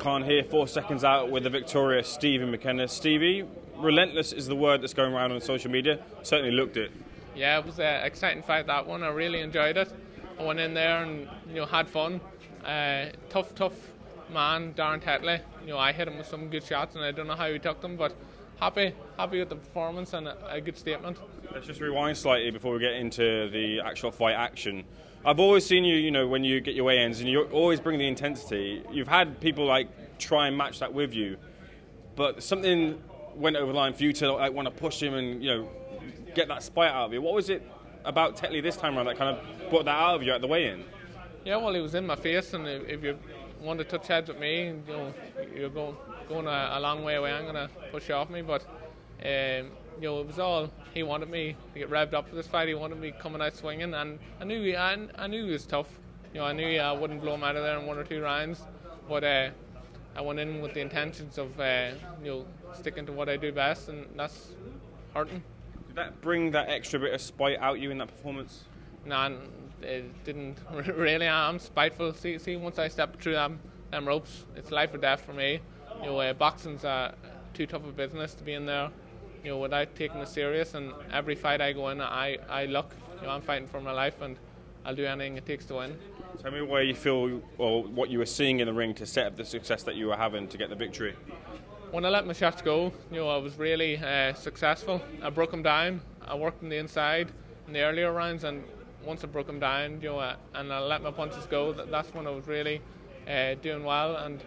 Khan here, 4 seconds out with the victorious Stevie McKenna. Stevie, relentless is the word that's going around on social media. Certainly looked it. Yeah, it was an exciting fight, that one. I really enjoyed it. I went in there and had fun. Tough man, Darren Tetley. I hit him with some good shots, and I don't know how he took them, but happy with the performance and a good statement. Let's just rewind slightly before we get into the actual fight action. I've always seen you, when you get your weigh-ins, and you always bring the intensity. You've had people try and match that with you, but something went over the line for you to want to push him and get that spite out of you. What was it about Tetley this time around that kind of brought that out of you at the weigh-in? Yeah, well, he was in my face, and if you want to touch heads with me, you're going a long way away. I'm going to push you off me, but it was all he wanted me to get revved up for this fight. He wanted me coming out swinging, and I knew he was tough. I knew I wouldn't blow him out of there in 1 or 2 rounds, but I went in with the intentions of sticking to what I do best, and that's hurting. Did that bring that extra bit of spite out you in that performance? Nah, it didn't really. I'm spiteful. See, once I step through them ropes, it's life or death for me. Boxing's too tough a business to be in there, without taking it serious. And every fight I go in, I look. I'm fighting for my life, and I'll do anything it takes to win. Tell me where you feel, or what you were seeing in the ring to set up the success that you were having to get the victory. When I let my shots go, I was really successful. I broke them down. I worked on the inside in the earlier rounds, and once I broke them down, and I let my punches go, that's when I was really doing well. And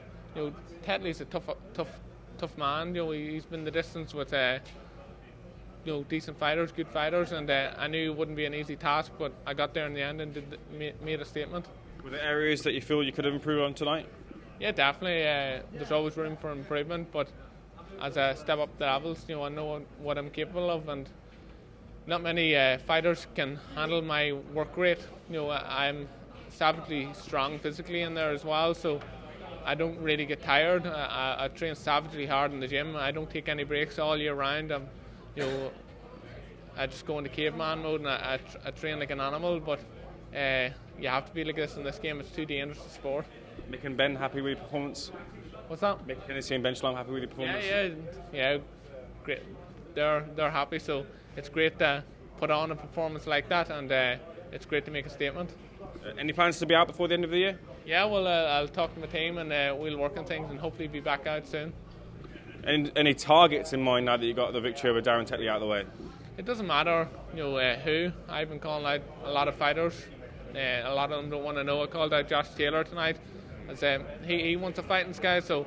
Tetley's a tough man. He's been the distance with decent fighters, good fighters, and I knew it wouldn't be an easy task, but I got there in the end and made a statement. Were there areas that you feel you could have improved on tonight? Yeah, definitely. There's always room for improvement, but as I step up the levels, I know what I'm capable of, and not many fighters can handle my work rate. I'm savagely strong physically in there as well, so I don't really get tired. I train savagely hard in the gym. I don't take any breaks all year round. I just go into caveman mode, and I train like an animal, but you have to be like this in this game. It's too dangerous a sport. Mick and Ben happy with your performance? What's that? Mick Hennessy and Ben Shalom happy with your performance? Yeah, great. They're happy, so it's great to put on a performance like that, and it's great to make a statement. Any plans to be out before the end of the year? Yeah, well, I'll talk to my team, and we'll work on things, and hopefully be back out soon. Any targets in mind now that you got the victory over Darren Tetley out of the way? It doesn't matter, who. I've been calling out a lot of fighters. A lot of them don't want to know. I called out Josh Taylor tonight. As he wants a fight in Sky, so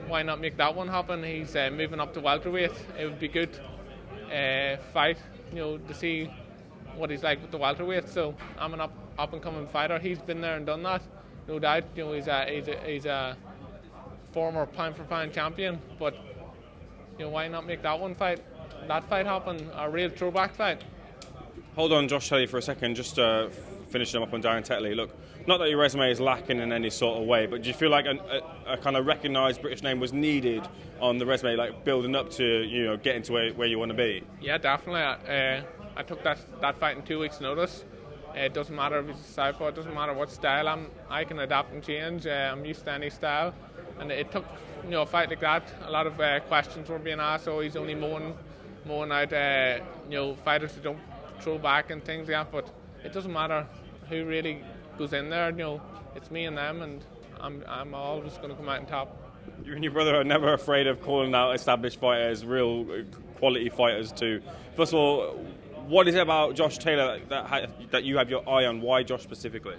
why not make that one happen? He's moving up to welterweight. It would be good fight, to see what he's like with the welterweight. So I'm an up and coming fighter. He's been there and done that, no doubt. He's a former pound for pound champion. But why not make that fight happen? A real throwback fight. Hold on, Josh Tetley, for a second. Just finishing up on Darren Tetley. Look, not that your resume is lacking in any sort of way, but do you feel like a kind of recognised British name was needed on the resume, building up to getting to where you want to be? Yeah, definitely. I took that fight in 2 weeks' notice. It doesn't matter if he's a southpaw. It doesn't matter what style I can adapt and change. I'm used to any style, and it took a fight like that. A lot of questions were being asked. Oh, he's only mowing out fighters who don't throw back and things like that. But it doesn't matter who really goes in there. It's me and them, and I'm always going to come out on top. You and your brother are never afraid of calling out established fighters, real quality fighters too. First of all, what is it about Josh Taylor that you have your eye on? Why Josh specifically?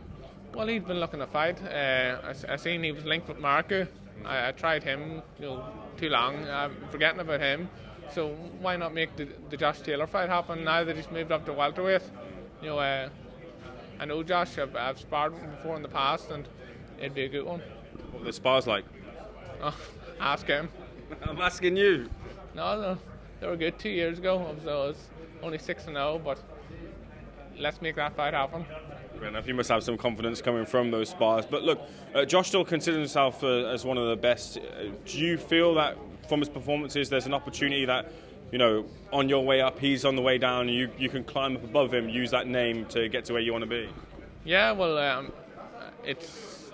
Well, he'd been looking to fight. I seen he was linked with Marco. I tried him, too long. I'm forgetting about him. So why not make the Josh Taylor fight happen now that he's moved up to welterweight? I know Josh. I've sparred with him before in the past, and it'd be a good one. What were the spars like? Oh, ask him. I'm asking you. No, they were good 2 years ago. I was only 6-0, but let's make that fight happen. Fair enough. You must have some confidence coming from those spars. But look, Josh still considers himself as one of the best. Do you feel that from his performances there's an opportunity that, on your way up, he's on the way down, you can climb up above him, use that name to get to where you want to be? Yeah, well, it's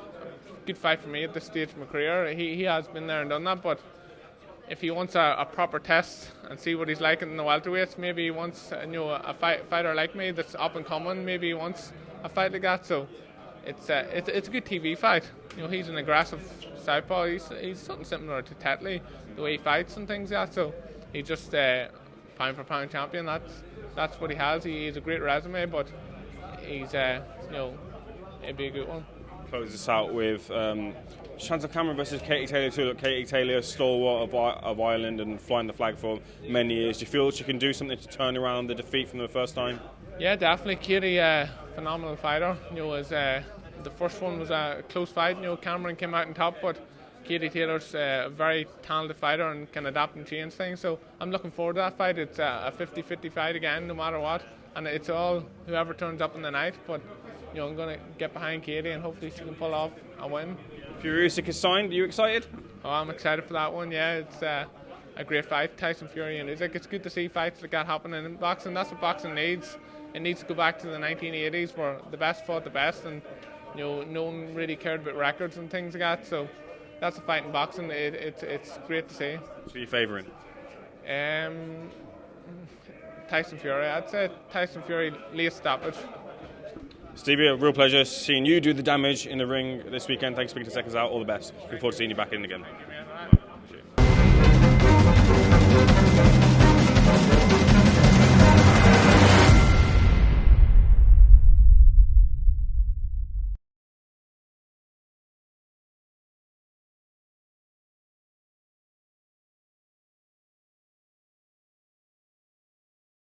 good fight for me at this stage of my career. He has been there and done that, but if he wants a proper test and see what he's like in the welterweights, maybe he wants a fighter like me that's up and coming. Maybe he wants a fight like that. So it's a good TV fight. He's an aggressive southpaw. He's something similar to Tetley, the way he fights and things like that. So he's just pound for pound champion. That's what he has. He's a great resume, but he's it'd be a good one. Close this out with Chantal Cameron versus Katie Taylor too. Look, Katie Taylor, stalwart of Ireland and flying the flag for many years. Do you feel she can do something to turn around the defeat from the first time? Yeah, definitely. Katie, phenomenal fighter. The first one was a close fight. Cameron came out on top, but Katie Taylor's a very talented fighter and can adapt and change things. So I'm looking forward to that fight. It's a 50-50 fight again, no matter what. And it's all whoever turns up in the night. But I'm going to get behind Katie and hopefully she can pull off a win. Fury-Usyk is signed. Are you excited? Oh, I'm excited for that one. Yeah, it's a great fight. Tyson Fury and Usyk. It's good to see fights like that happening in boxing. That's what boxing needs. It needs to go back to the 1980s where the best fought the best, and no one really cared about records and things like that. So that's a fight in boxing. It's great to see. So you're favouring? Tyson Fury. I'd say Tyson Fury, late stoppage. Stevie, a real pleasure seeing you do the damage in the ring this weekend. Thanks for speaking to Seconds Out. All the best. Looking forward to seeing you back in again.